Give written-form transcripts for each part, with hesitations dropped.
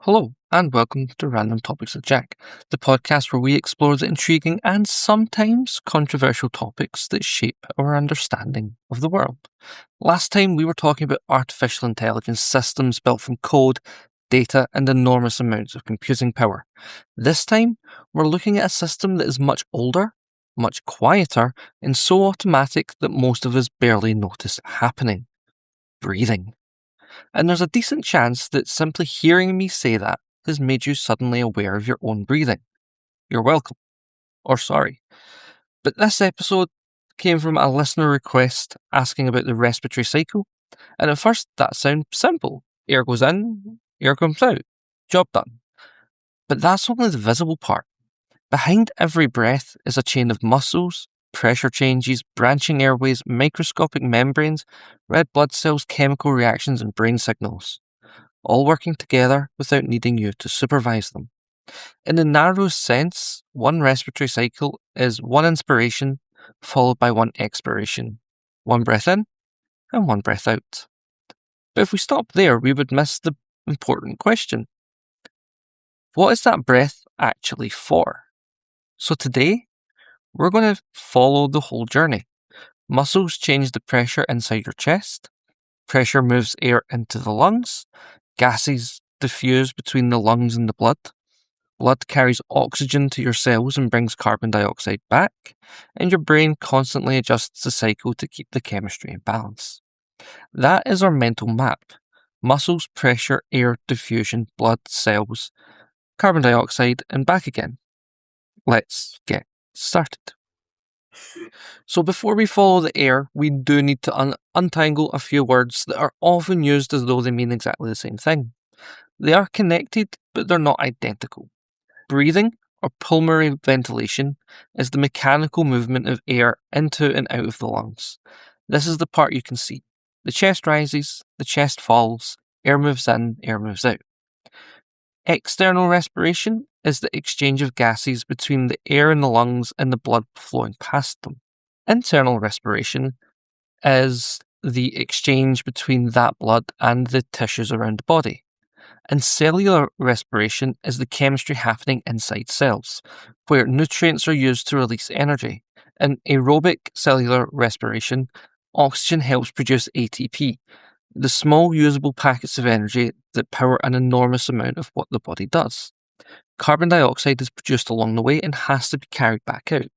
Hello, and welcome to Random Topics with Jack, the podcast where we explore the intriguing and sometimes controversial topics that shape our understanding of the world. Last time we were talking about artificial intelligence systems built from code, data, and enormous amounts of computing power. This time, we're looking at a system that is much older, much quieter, and so automatic that most of us barely notice it happening. Breathing. And there's a decent chance that simply hearing me say that has made you suddenly aware of your own breathing. You're welcome. Or sorry. But this episode came from a listener request asking about the respiratory cycle, and at first that sounds simple. Air goes in, air comes out. Job done. But that's only the visible part. Behind every breath is a chain of muscles, pressure changes, branching airways, microscopic membranes, red blood cells, chemical reactions, and brain signals, all working together without needing you to supervise them. In the narrowest sense, one respiratory cycle is one inspiration followed by one expiration, one breath in and one breath out. But if we stop there, we would miss the important question. What is that breath actually for? So today, we're going to follow the whole journey. Muscles change the pressure inside your chest. Pressure moves air into the lungs. Gases diffuse between the lungs and the blood. Blood carries oxygen to your cells and brings carbon dioxide back. And your brain constantly adjusts the cycle to keep the chemistry in balance. That is our mental map. Muscles, pressure, air, diffusion, blood, cells, carbon dioxide, and back again. Let's get started. So before we follow the air, we do need to untangle a few words that are often used as though they mean exactly the same thing. They are connected, but they're not identical. Breathing, or pulmonary ventilation, is the mechanical movement of air into and out of the lungs. This is the part you can see. The chest rises, the chest falls, air moves in, air moves out. External respiration is the exchange of gases between the air in the lungs and the blood flowing past them. Internal respiration is the exchange between that blood and the tissues around the body. And cellular respiration is the chemistry happening inside cells, where nutrients are used to release energy. In aerobic cellular respiration, oxygen helps produce ATP, the small usable packets of energy that power an enormous amount of what the body does. Carbon dioxide is produced along the way and has to be carried back out.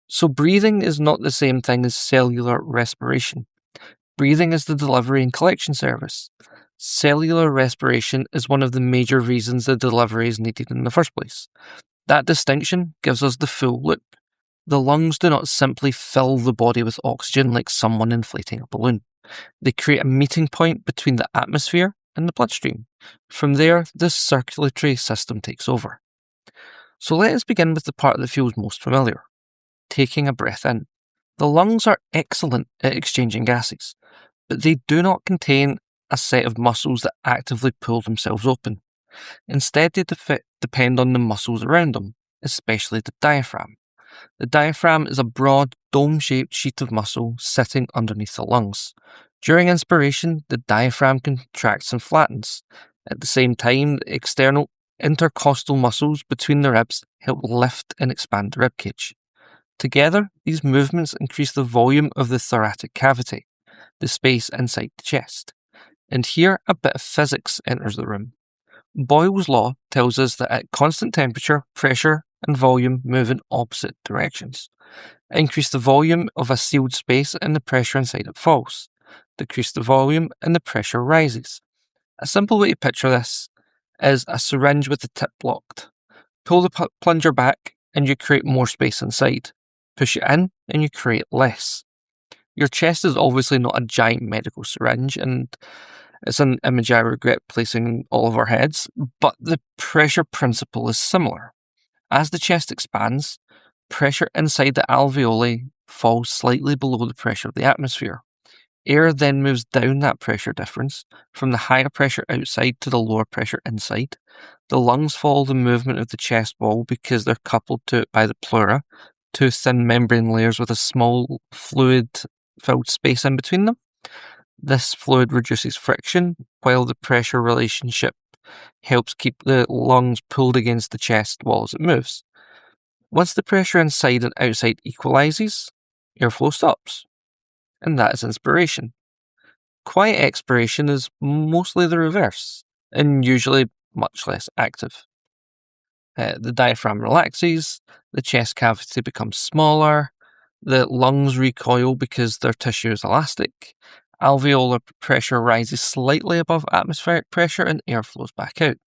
So breathing is not the same thing as cellular respiration. Breathing is the delivery and collection service. Cellular respiration is one of the major reasons the delivery is needed in the first place. That distinction gives us the full loop. The lungs do not simply fill the body with oxygen like someone inflating a balloon. They create a meeting point between the atmosphere and the bloodstream. From there, the circulatory system takes over. So let us begin with the part that feels most familiar. Taking a breath in. The lungs are excellent at exchanging gases, but they do not contain a set of muscles that actively pull themselves open. Instead, they depend on the muscles around them, especially the diaphragm. The diaphragm is a broad, dome-shaped sheet of muscle sitting underneath the lungs. During inspiration, the diaphragm contracts and flattens. At the same time, the external intercostal muscles between the ribs help lift and expand the ribcage. Together, these movements increase the volume of the thoracic cavity, the space inside the chest. And here, a bit of physics enters the room. Boyle's law tells us that at constant temperature, pressure and volume move in opposite directions. Increase the volume of a sealed space and the pressure inside it falls. Decrease the volume and the pressure rises. A simple way to picture this is a syringe with the tip locked. Pull the plunger back and you create more space inside. Push it in and you create less. Your chest is obviously not a giant medical syringe, and it's an image I regret placing in all of our heads, but the pressure principle is similar. As the chest expands, pressure inside the alveoli falls slightly below the pressure of the atmosphere. Air then moves down that pressure difference from the higher pressure outside to the lower pressure inside. The lungs follow the movement of the chest wall because they're coupled to it by the pleura, two thin membrane layers with a small fluid-filled space in between them. This fluid reduces friction, while the pressure relationship helps keep the lungs pulled against the chest wall as it moves. Once the pressure inside and outside equalizes, airflow stops. And that is inspiration. Quiet expiration is mostly the reverse, and usually much less active. The diaphragm relaxes, the chest cavity becomes smaller, the lungs recoil because their tissue is elastic, alveolar pressure rises slightly above atmospheric pressure, and air flows back out.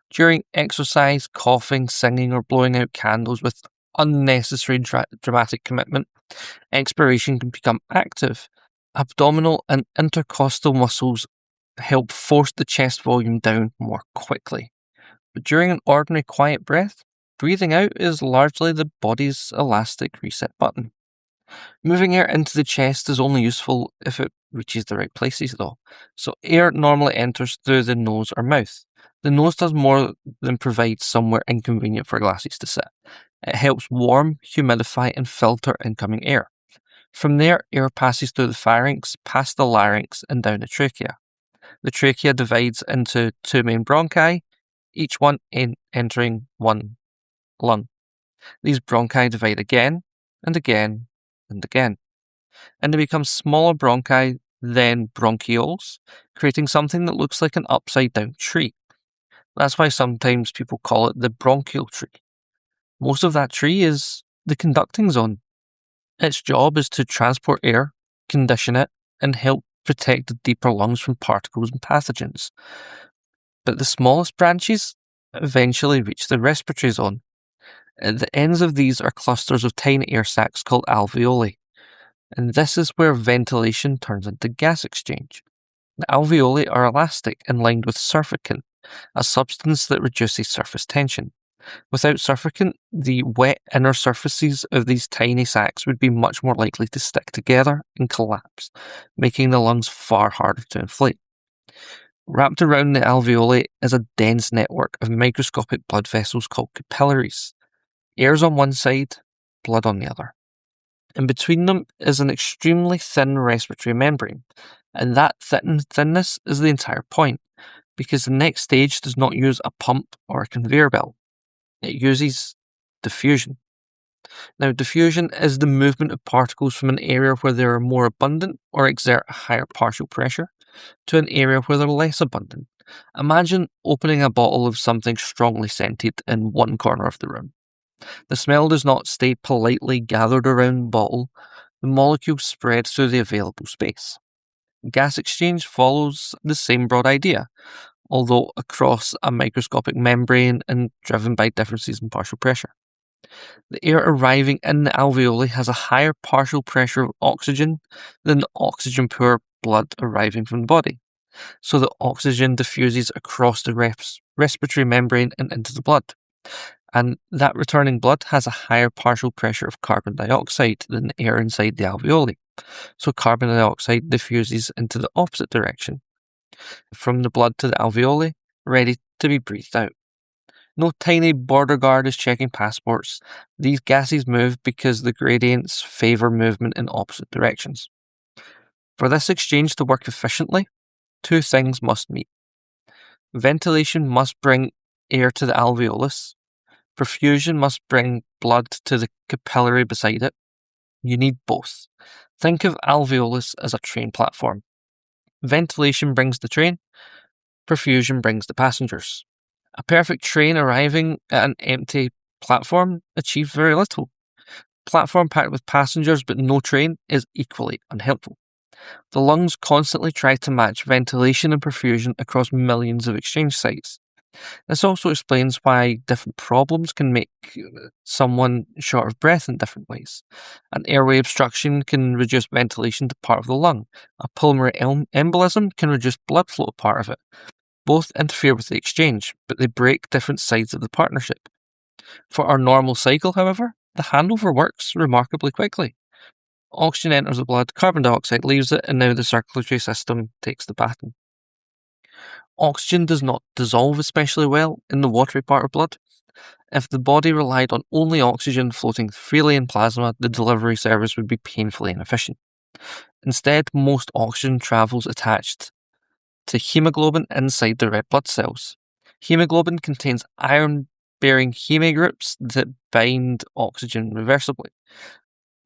During exercise, coughing, singing, or blowing out candles with unnecessary dramatic commitment, expiration can become active. Abdominal and intercostal muscles help force the chest volume down more quickly. But during an ordinary quiet breath, breathing out is largely the body's elastic reset button. Moving air into the chest is only useful if it reaches the right places, though. So air normally enters through the nose or mouth. The nose does more than provide somewhere inconvenient for glasses to sit. It helps warm, humidify, and filter incoming air. From there, air passes through the pharynx, past the larynx, and down the trachea. The trachea divides into two main bronchi, each one entering one lung. These bronchi divide again, and again, and again. And they become smaller bronchi, then bronchioles, creating something that looks like an upside-down tree. That's why sometimes people call it the bronchial tree. Most of that tree is the conducting zone. Its job is to transport air, condition it, and help protect the deeper lungs from particles and pathogens. But the smallest branches eventually reach the respiratory zone. At the ends of these are clusters of tiny air sacs called alveoli, and this is where ventilation turns into gas exchange. The alveoli are elastic and lined with surfactant, a substance that reduces surface tension. Without surfactant, the wet inner surfaces of these tiny sacs would be much more likely to stick together and collapse, making the lungs far harder to inflate. Wrapped around the alveoli is a dense network of microscopic blood vessels called capillaries. Air's on one side, blood on the other. And between them is an extremely thin respiratory membrane, and that thinness is the entire point, because the next stage does not use a pump or a conveyor belt. It uses diffusion. Now, diffusion is the movement of particles from an area where they are more abundant or exert a higher partial pressure to an area where they're less abundant. Imagine opening a bottle of something strongly scented in one corner of the room. The smell does not stay politely gathered around the bottle. The molecules spread through the available space. Gas exchange follows the same broad idea, although across a microscopic membrane and driven by differences in partial pressure. The air arriving in the alveoli has a higher partial pressure of oxygen than the oxygen-poor blood arriving from the body, so the oxygen diffuses across the respiratory membrane and into the blood. And that returning blood has a higher partial pressure of carbon dioxide than the air inside the alveoli, so carbon dioxide diffuses into the opposite direction, from the blood to the alveoli, ready to be breathed out. No tiny border guard is checking passports. These gases move because the gradients favour movement in opposite directions. For this exchange to work efficiently, two things must meet. Ventilation must bring air to the alveolus. Perfusion must bring blood to the capillary beside it. You need both. Think of alveolus as a train platform. Ventilation brings the train. Perfusion brings the passengers. A perfect train arriving at an empty platform achieves very little. Platform packed with passengers but no train is equally unhelpful. The lungs constantly try to match ventilation and perfusion across millions of exchange sites. This also explains why different problems can make someone short of breath in different ways. An airway obstruction can reduce ventilation to part of the lung. A pulmonary embolism can reduce blood flow to part of it. Both interfere with the exchange, but they break different sides of the partnership. For our normal cycle, however, the handover works remarkably quickly. Oxygen enters the blood, carbon dioxide leaves it, and now the circulatory system takes the baton. Oxygen does not dissolve especially well in the watery part of blood. If the body relied on only oxygen floating freely in plasma, the delivery service would be painfully inefficient. Instead, most oxygen travels attached to hemoglobin inside the red blood cells. Hemoglobin contains iron-bearing hemagroups that bind oxygen reversibly.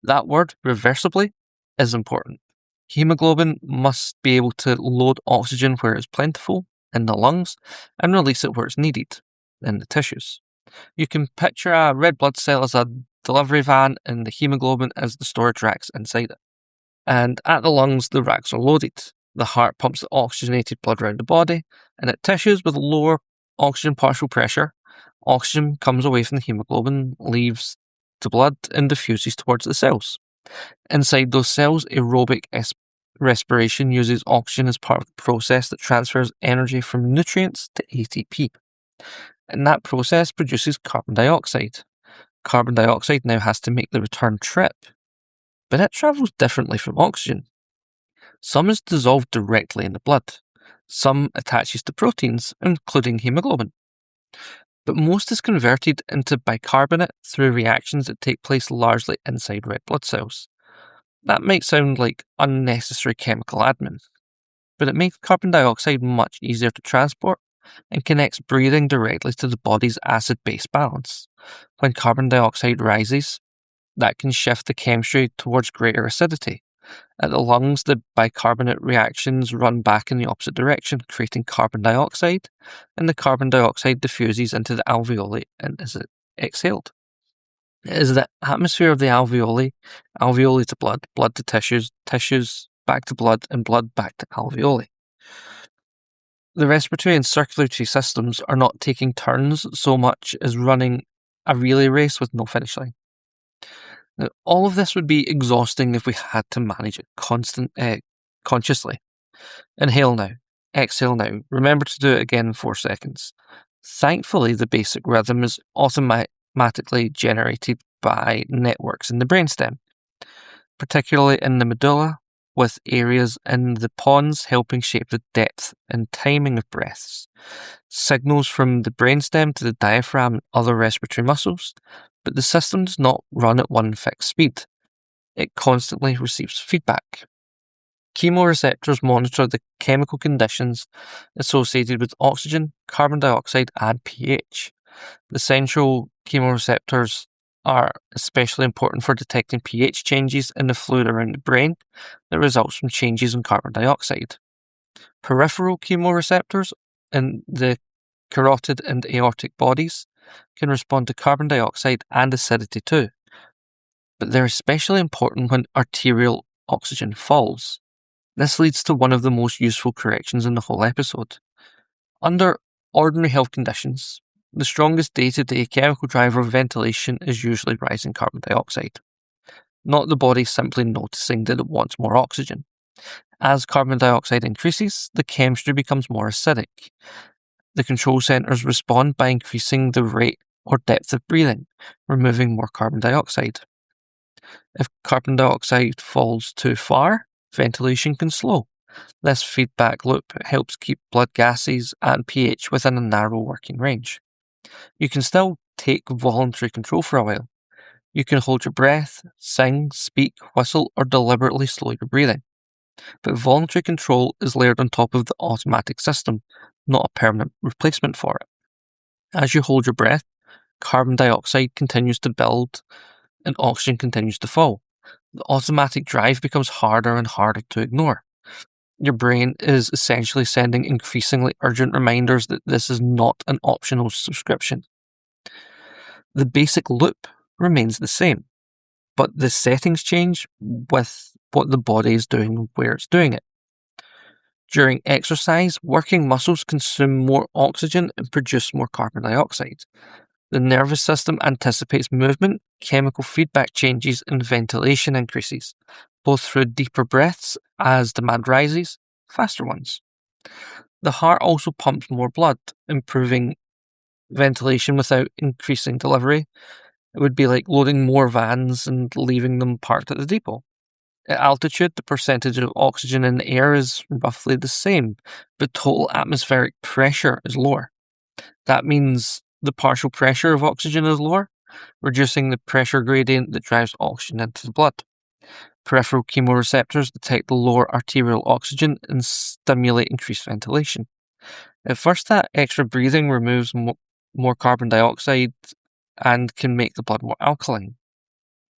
That word, reversibly, is important. Hemoglobin must be able to load oxygen where it's plentiful, in the lungs, and release it where it's needed, in the tissues. You can picture a red blood cell as a delivery van and the hemoglobin as the storage racks inside it. And at the lungs, the racks are loaded. The heart pumps the oxygenated blood around the body, and at tissues with lower oxygen partial pressure, oxygen comes away from the hemoglobin, leaves the blood, and diffuses towards the cells. Inside those cells, aerobic respiration uses oxygen as part of the process that transfers energy from nutrients to ATP. And that process produces carbon dioxide. Carbon dioxide now has to make the return trip, but it travels differently from oxygen. Some is dissolved directly in the blood. Some attaches to proteins, including hemoglobin. But most is converted into bicarbonate through reactions that take place largely inside red blood cells. That might sound like unnecessary chemical admin, but it makes carbon dioxide much easier to transport and connects breathing directly to the body's acid-base balance. When carbon dioxide rises, that can shift the chemistry towards greater acidity. At the lungs, the bicarbonate reactions run back in the opposite direction, creating carbon dioxide, and the carbon dioxide diffuses into the alveoli and is exhaled. It is the atmosphere of the alveoli, alveoli to blood, blood to tissues, tissues back to blood, and blood back to alveoli. The respiratory and circulatory systems are not taking turns so much as running a relay race with no finish line. Now, all of this would be exhausting if we had to manage it consciously. Inhale now. Exhale now. Remember to do it again in 4 seconds. Thankfully, the basic rhythm is automatically generated by networks in the brainstem, particularly in the medulla, with areas in the pons helping shape the depth and timing of breaths. Signals from the brainstem to the diaphragm and other respiratory muscles, but the system does not run at one fixed speed. It constantly receives feedback. Chemoreceptors monitor the chemical conditions associated with oxygen, carbon dioxide, and pH. The central chemoreceptors are especially important for detecting pH changes in the fluid around the brain that results from changes in carbon dioxide. Peripheral chemoreceptors in the carotid and aortic bodies can respond to carbon dioxide and acidity too, but they're especially important when arterial oxygen falls. This leads to one of the most useful corrections in the whole episode. Under ordinary health conditions, the strongest day-to-day chemical driver of ventilation is usually rising carbon dioxide, not the body simply noticing that it wants more oxygen. As carbon dioxide increases, the chemistry becomes more acidic. The control centers respond by increasing the rate or depth of breathing, removing more carbon dioxide. If carbon dioxide falls too far, ventilation can slow. This feedback loop helps keep blood gases and pH within a narrow working range. You can still take voluntary control for a while. You can hold your breath, sing, speak, whistle, or deliberately slow your breathing. But voluntary control is layered on top of the automatic system, not a permanent replacement for it. As you hold your breath, carbon dioxide continues to build and oxygen continues to fall. The automatic drive becomes harder and harder to ignore. Your brain is essentially sending increasingly urgent reminders that this is not an optional subscription. The basic loop remains the same, but the settings change with what the body is doing and where it's doing it. During exercise, working muscles consume more oxygen and produce more carbon dioxide. The nervous system anticipates movement, chemical feedback changes, and ventilation increases, both through deeper breaths as demand rises, faster ones. The heart also pumps more blood, improving ventilation without increasing delivery. It would be like loading more vans and leaving them parked at the depot. At altitude, the percentage of oxygen in the air is roughly the same, but total atmospheric pressure is lower. That means the partial pressure of oxygen is lower, reducing the pressure gradient that drives oxygen into the blood. Peripheral chemoreceptors detect the lower arterial oxygen and stimulate increased ventilation. At first, that extra breathing removes more carbon dioxide and can make the blood more alkaline.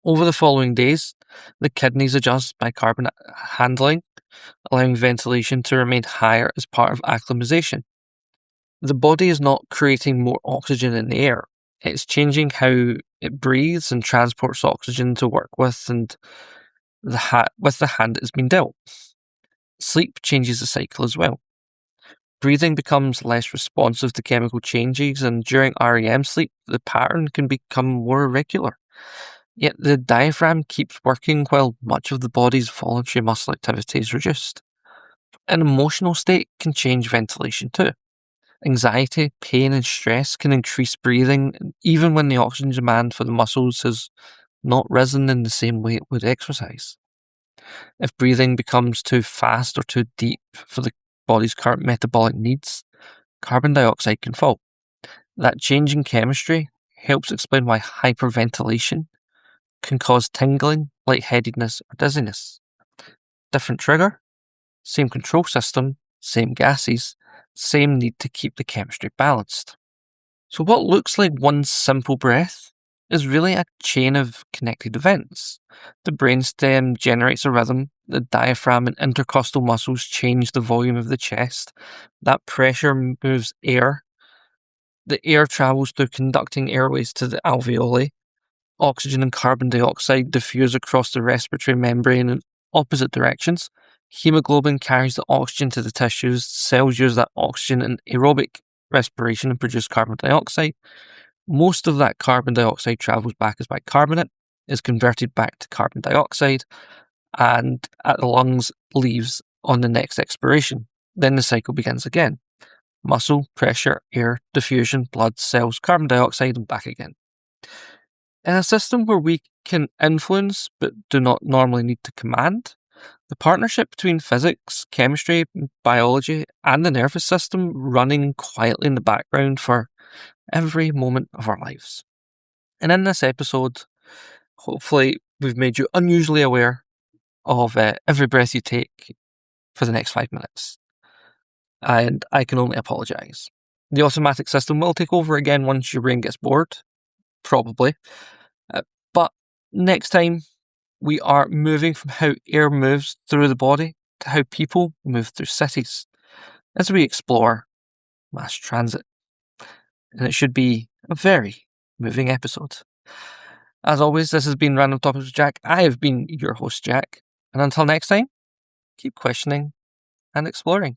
Over the following days, the kidneys adjust bicarbonate handling, allowing ventilation to remain higher as part of acclimatization. The body is not creating more oxygen in the air. It's changing how it breathes and transports oxygen to work with and with the hand it's been dealt. Sleep changes the cycle as well. Breathing becomes less responsive to chemical changes, and during REM sleep, the pattern can become more irregular. Yet the diaphragm keeps working while much of the body's voluntary muscle activity is reduced. An emotional state can change ventilation too. Anxiety, pain, and stress can increase breathing, even when the oxygen demand for the muscles has not risen in the same way it would exercise. If breathing becomes too fast or too deep for the body's current metabolic needs, carbon dioxide can fall. That change in chemistry helps explain why hyperventilation can cause tingling, lightheadedness, or dizziness. Different trigger, same control system, same gases, same need to keep the chemistry balanced. So what looks like one simple breath is really a chain of connected events. The brainstem generates a rhythm, the diaphragm and intercostal muscles change the volume of the chest, that pressure moves air, the air travels through conducting airways to the alveoli, oxygen and carbon dioxide diffuse across the respiratory membrane in opposite directions, hemoglobin carries the oxygen to the tissues, cells use that oxygen in aerobic respiration and produce carbon dioxide. Most of that carbon dioxide travels back as bicarbonate, is converted back to carbon dioxide, and at the lungs leaves on the next expiration. Then the cycle begins again. Muscle, pressure, air, diffusion, blood, cells, carbon dioxide, and back again. In a system where we can influence but do not normally need to command, the partnership between physics, chemistry, biology, and the nervous system running quietly in the background for every moment of our lives. And in this episode, hopefully we've made you unusually aware of every breath you take for the next 5 minutes. And I can only apologise. The automatic system will take over again once your brain gets bored, probably. But next time, we are moving from how air moves through the body to how people move through cities as we explore mass transit. And it should be a very moving episode. As always, this has been Random Topics with Jack. I have been your host, Jack. And until next time, keep questioning and exploring.